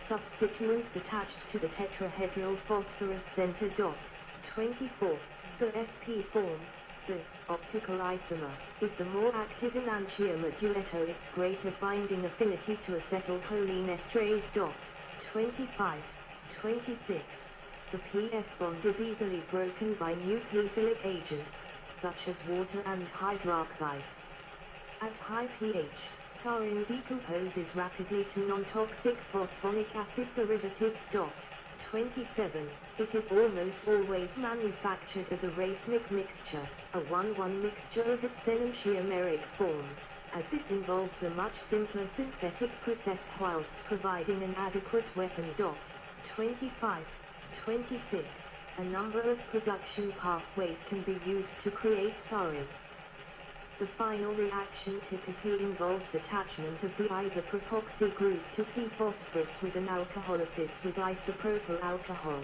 substituents attached to the tetrahedral phosphorus center. 24. The sp form, the optical isomer, is the more active enantiomer due to its greater binding affinity to acetylcholine esterase. 25. 26. The PF bond is easily broken by nucleophilic agents, such as water and hydroxide. At high pH, sarin decomposes rapidly to non-toxic phosphonic acid derivatives. 27. It is almost always manufactured as a racemic mixture, a 1,1 mixture of its enantiomeric forms, as this involves a much simpler synthetic process whilst providing an adequate weapon. 25. 26. A number of production pathways can be used to create sarin. The final reaction typically involves attachment of the isopropoxy group to p-phosphorus with an alcoholysis with isopropyl alcohol.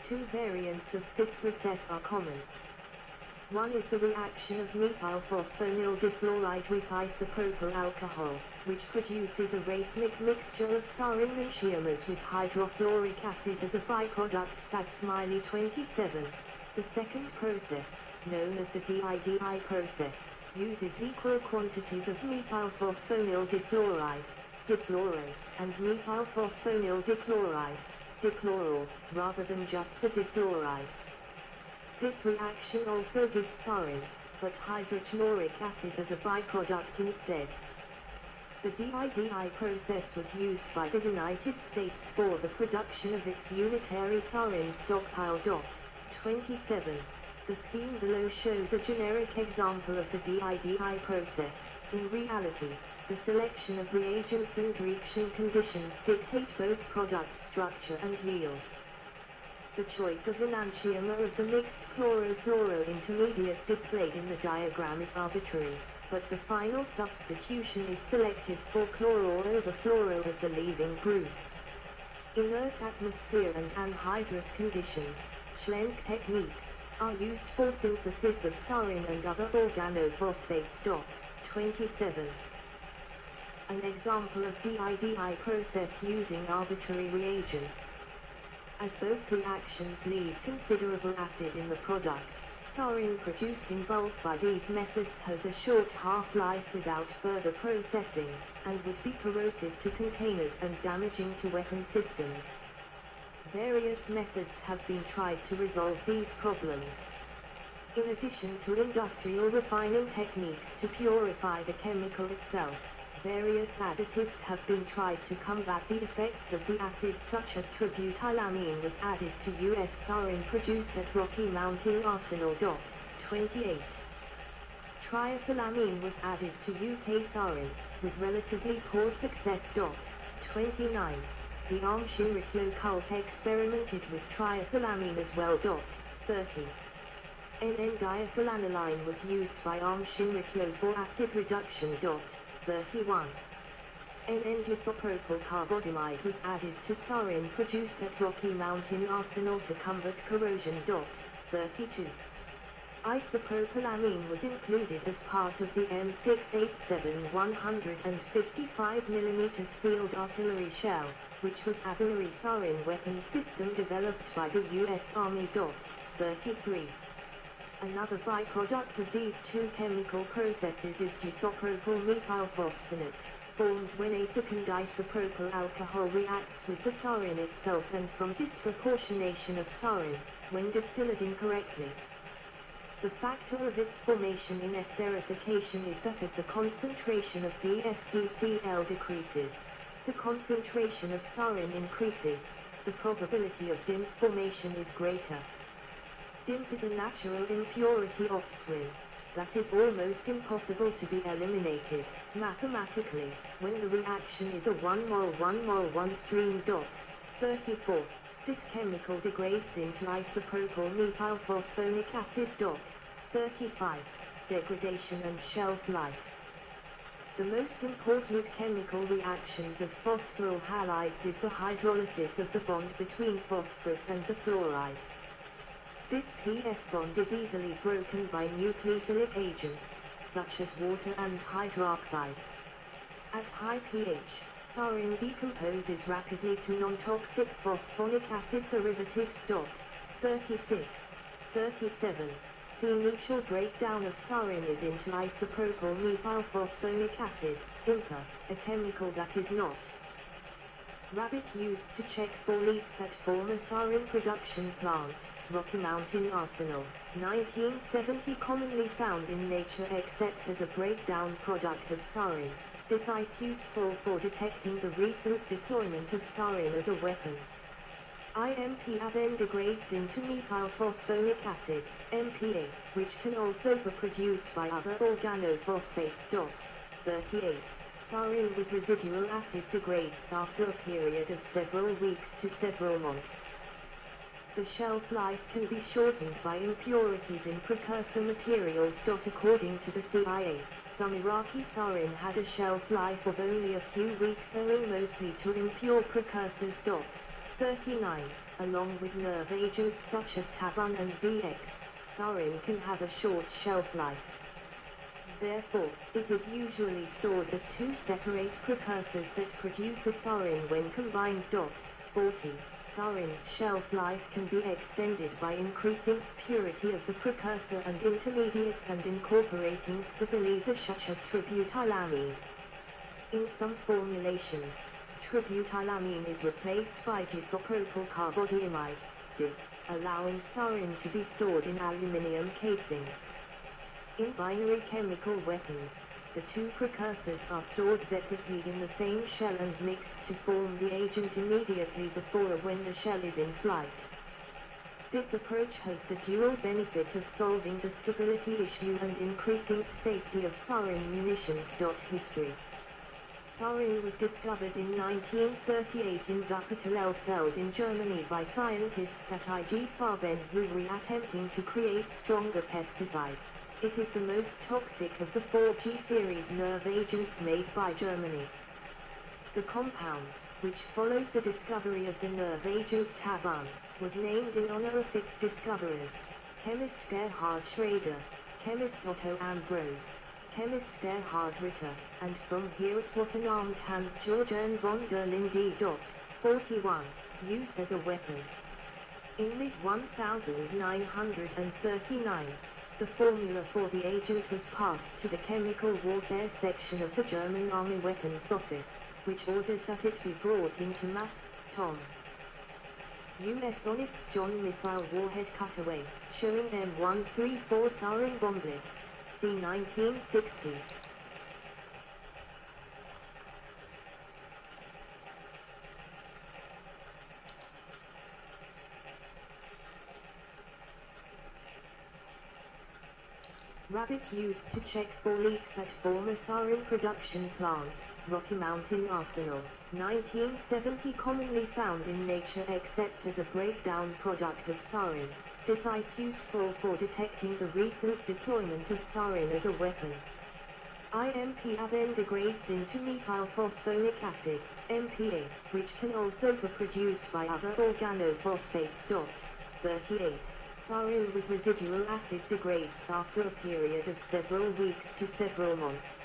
Two variants of this process are common. One is the reaction of methylphosphonyl difluoride with isopropyl alcohol, which produces a racemic mixture of sarin enantiomers with hydrofluoric acid as a byproduct. Sag 27. The second process, known as the DIDI process, uses equal quantities of methylphosphonyl difluoride, difluoro, and methylphosphonyl dichloride, dichloral, rather than just the difluoride. This reaction also gives sarin, but hydrochloric acid as a byproduct instead. The DIDI process was used by the United States for the production of its unitary sarin stockpile. 27. The scheme below shows a generic example of the DIDI process. In reality, the selection of reagents and reaction conditions dictate both product structure and yield. The choice of enantiomer of the mixed chloro-fluoro intermediate displayed in the diagram is arbitrary, but the final substitution is selected for chloro over fluoro as the leaving group. Inert atmosphere and anhydrous conditions, Schlenk techniques, are used for synthesis of sarin and other organophosphates. 27. An example of DIDI process using arbitrary reagents. As both reactions leave considerable acid in the product, sarin produced in bulk by these methods has a short half-life without further processing, and would be corrosive to containers and damaging to weapon systems. Various methods have been tried to resolve these problems. In addition to industrial refining techniques to purify the chemical itself, various additives have been tried to combat the effects of the acid, such as tributylamine was added to US sarin produced at Rocky Mountain Arsenal. 28. Triethylamine was added to UK sarin, with relatively poor success. 29. The Arm Shinrikyo cult experimented with triethylamine as well. 30. NN-diethylaniline was used by Arm Shinrikyo for acid reduction. 31. NN-disopropyl carbodimide was added to sarin produced at Rocky Mountain Arsenal to combat corrosion. 32. Isopropylamine was included as part of the M687 155mm field artillery shell, which was a binary sarin weapon system developed by the US Army. 33. Another byproduct of these two chemical processes is disopropyl methylphosphonate, formed when a second isopropyl alcohol reacts with the sarin itself and from disproportionation of sarin, when distilled incorrectly. The factor of its formation in esterification is that as the concentration of DFDCl decreases, the concentration of sarin increases, the probability of DIMP formation is greater. DIMP is a natural impurity offspring that is almost impossible to be eliminated, mathematically, when the reaction is a 1 mol 1 mol 1 stream. 34. This chemical degrades into isopropyl methylphosphonic acid. 35. Degradation and shelf life. The most important chemical reactions of phosphoryl halides is the hydrolysis of the bond between phosphorus and the fluoride. This PF bond is easily broken by nucleophilic agents, such as water and hydroxide. At high pH, Sarin decomposes rapidly to non-toxic phosphonic acid derivatives. 36. 37. The initial breakdown of sarin is into isopropyl methylphosphonic acid, IMPA, a chemical that is not. Rabbit used to check for leaks at former sarin production plant, Rocky Mountain Arsenal, 1970. Commonly found in nature except as a breakdown product of sarin. This ice useful for detecting the recent deployment of sarin as a weapon. IMPA then degrades into methylphosphonic acid, MPA, which can also be produced by other organophosphates. 38. Sarin with residual acid degrades after a period of several weeks to several months. The shelf life can be shortened by impurities in precursor materials. According to the CIA, some Iraqi sarin had a shelf life of only a few weeks owing mostly to impure precursors. 39. Along with nerve agents such as Taban and VX, sarin can have a short shelf life. Therefore, it is usually stored as two separate precursors that produce a sarin when combined. 40. Sarin's shelf life can be extended by increasing purity of the precursor and intermediates and incorporating stabilizers such as tributylamine. In some formulations, tributylamine is replaced by disopropyl carbodiamide, DIP, allowing sarin to be stored in aluminium casings. In binary chemical weapons, the two precursors are stored separately in the same shell and mixed to form the agent immediately before or when the shell is in flight. This approach has the dual benefit of solving the stability issue and increasing the safety of sarin munitions. History. Sarin was discovered in 1938 in Wuppertal-Elfeld in Germany by scientists at IG Farben who were attempting to create stronger pesticides. It is the most toxic of the 4G series nerve agents made by Germany. The compound, which followed the discovery of the nerve agent Taban, was named in honor of its discoverers, chemist Gerhard Schrader, chemist Otto Ambros, chemist Gerhard Ritter, and from here Swaffenarmed Hans-Georgen von der Linde. 41. Use as a weapon. In mid-1939, the formula for the agent was passed to the Chemical Warfare Section of the German Army Weapons Office, which ordered that it be brought into mass. Tom. U.S. Honest John Missile Warhead Cutaway, showing M134 Sarin bomblets, c. 1960. Rabbit used to check for leaks at former sarin production plant, Rocky Mountain Arsenal, 1970. Commonly found in nature except as a breakdown product of sarin. This ice useful for detecting the recent deployment of sarin as a weapon. IMPA then degrades into methylphosphonic acid, MPA, which can also be produced by other organophosphates. 38. Sarin with residual acid degrades after a period of several weeks to several months.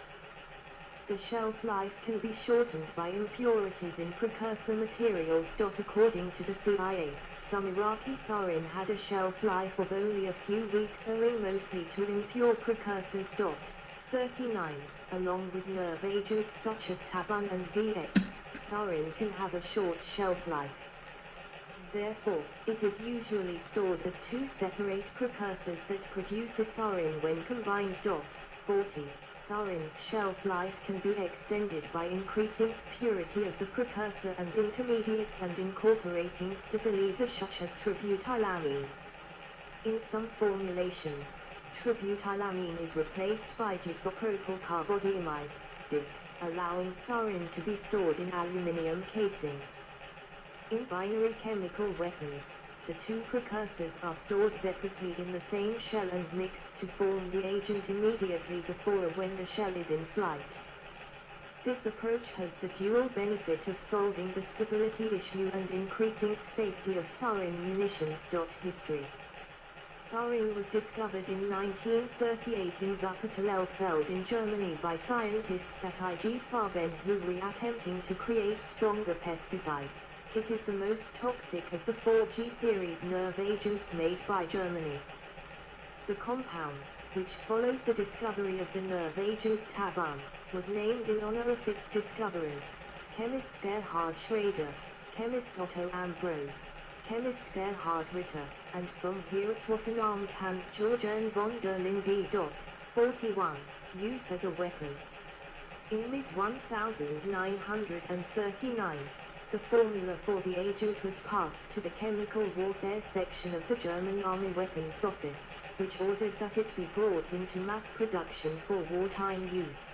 The shelf life can be shortened by impurities in precursor materials. According to the CIA, some Iraqi sarin had a shelf life of only a few weeks owing mostly to impure precursors. 39. Along with nerve agents such as Taban and VX, sarin can have a short shelf life. Therefore, it is usually stored as two separate precursors that produce a sarin when combined. 40. Sarin's shelf life can be extended by increasing purity of the precursor and intermediates and incorporating stabilizers such as tributylamine. In some formulations, tributylamine is replaced by disopropyl carbodiamide, DIP, allowing sarin to be stored in aluminium casings. In binary chemical weapons, the two precursors are stored separately in the same shell and mixed to form the agent immediately before or when the shell is in flight. This approach has the dual benefit of solving the stability issue and increasing the safety of sarin munitions. History. Sarin was discovered in 1938 in Wuppertal-Elberfeld in Germany by scientists at IG Farben who were attempting to create stronger pesticides. It is the most toxic of the 4G series nerve agents made by Germany. The compound, which followed the discovery of the nerve agent Taban, was named in honor of its discoverers, chemist Gerhard Schrader, chemist Otto Ambros, chemist Gerhard Ritter, and from here es Waffenarmed Hans-Georgen von der Linde. 41. Use as a weapon. In mid-1939, the formula for the agent was passed to the Chemical Warfare Section of the German Army Weapons Office, which ordered that it be brought into mass production for wartime use.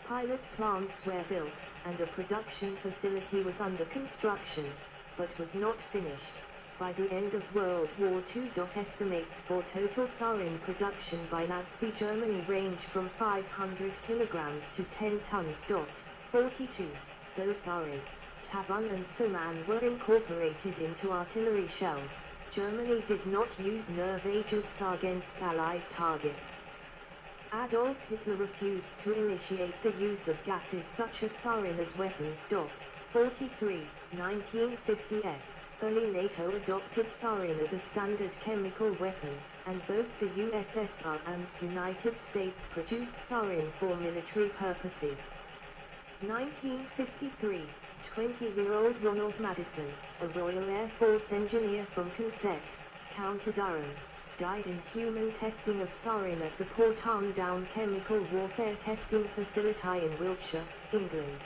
Pilot plants were built, and a production facility was under construction, but was not finished. By the end of World War II. Estimates for total sarin production by Nazi Germany range from 500 kilograms to 10 tons. 42. Though sarin, Taban and Saman were incorporated into artillery shells, Germany did not use nerve agents against Allied targets. Adolf Hitler refused to initiate the use of gases such as sarin as weapons. 43. 1950s. Early NATO adopted sarin as a standard chemical weapon, and both the USSR and the United States produced sarin for military purposes. 1953. 20-year-old Ronald Madison, a Royal Air Force engineer from Consett, County Durham, died in human testing of sarin at the Porton Down Chemical Warfare Testing Facility in Wiltshire, England.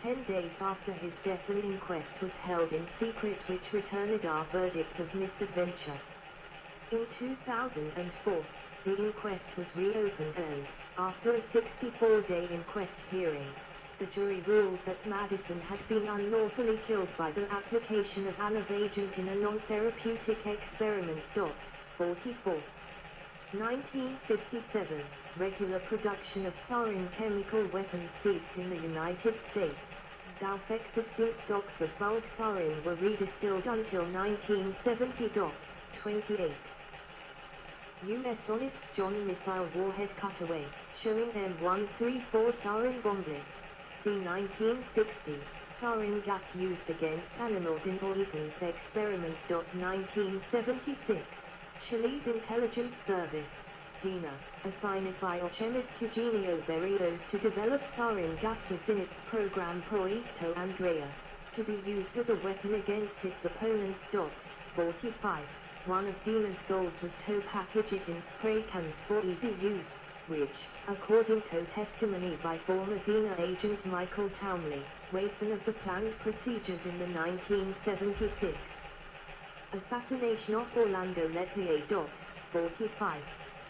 10 days after his death an inquest was held in secret which returned a verdict of misadventure. In 2004, the inquest was reopened and, after a 64-day inquest hearing, the jury ruled that Madison had been unlawfully killed by the application of an agent in a non-therapeutic experiment. 44. 1957, regular production of sarin chemical weapons ceased in the United States. Gulf existing stocks of bulk sarin were redistilled until 1970. 28. U.S. Honest John missile warhead cutaway, showing M134 sarin bomblets. C. 1960, sarin gas used against animals in Huygens experiment. 1976, Chile's intelligence service, DINA, assigned biochemist Eugenio Berrios to develop sarin gas within its program Proyecto Andrea, to be used as a weapon against its opponents. 45, one of DINA's goals was to package it in spray cans for easy use, which, according to testimony by former DINA agent Michael Townley, Wason of the planned procedures in the 1976 assassination of Orlando Letelier. 45.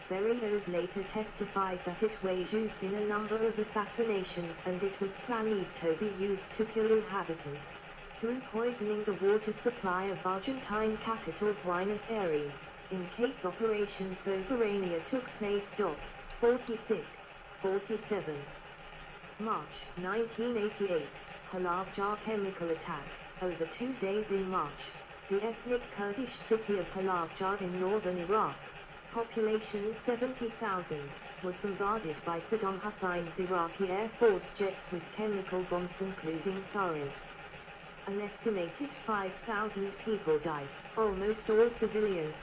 Berrios later testified that it was used in a number of assassinations and it was planned to be used to kill inhabitants, through poisoning the water supply of Argentine capital Buenos Aires, in case Operation Soberania took place. 46, 47. March 1988, Halabja chemical attack. Over 2 days in March, the ethnic Kurdish city of Halabja in northern Iraq, population 70,000, was bombarded by Saddam Hussein's Iraqi Air Force jets with chemical bombs including sarin. An estimated 5,000 people died, almost all civilians.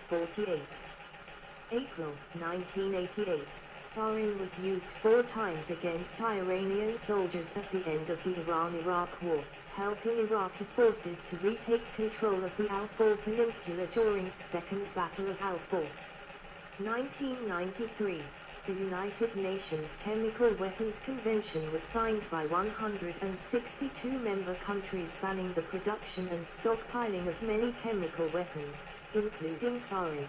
48. April 1988, sarin was used 4 times against Iranian soldiers at the end of the Iran-Iraq War, helping Iraqi forces to retake control of the Al-Faw Peninsula during the Second Battle of Al-Faw. 1993, the United Nations Chemical Weapons Convention was signed by 162 member countries banning the production and stockpiling of many chemical weapons, including sarin.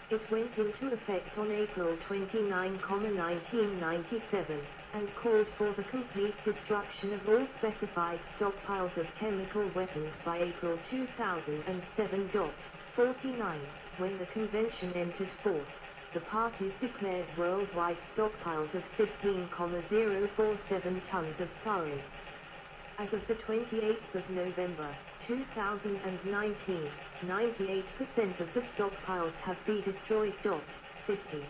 It went into effect on April 29, 1997, and called for the complete destruction of all specified stockpiles of chemical weapons by April 2007. 49. When the convention entered force, the parties declared worldwide stockpiles of 15,047 tons of sarin. As of the 28th of November, 2019, 98% of the stockpiles have been destroyed. 50.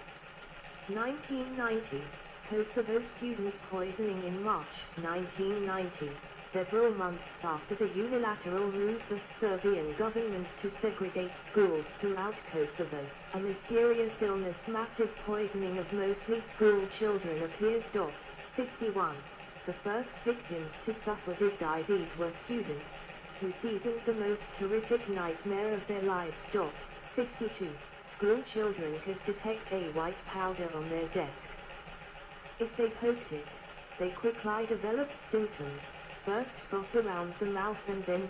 1990. Kosovo student poisoning in March 1990, several months after the unilateral move of the Serbian government to segregate schools throughout Kosovo, a mysterious illness, massive poisoning of mostly school children appeared. 51. The first victims to suffer this disease were students, who seasoned the most terrific nightmare of their lives. 52. School children could detect a white powder on their desks. If they poked it, they quickly developed symptoms, first froth around the mouth and then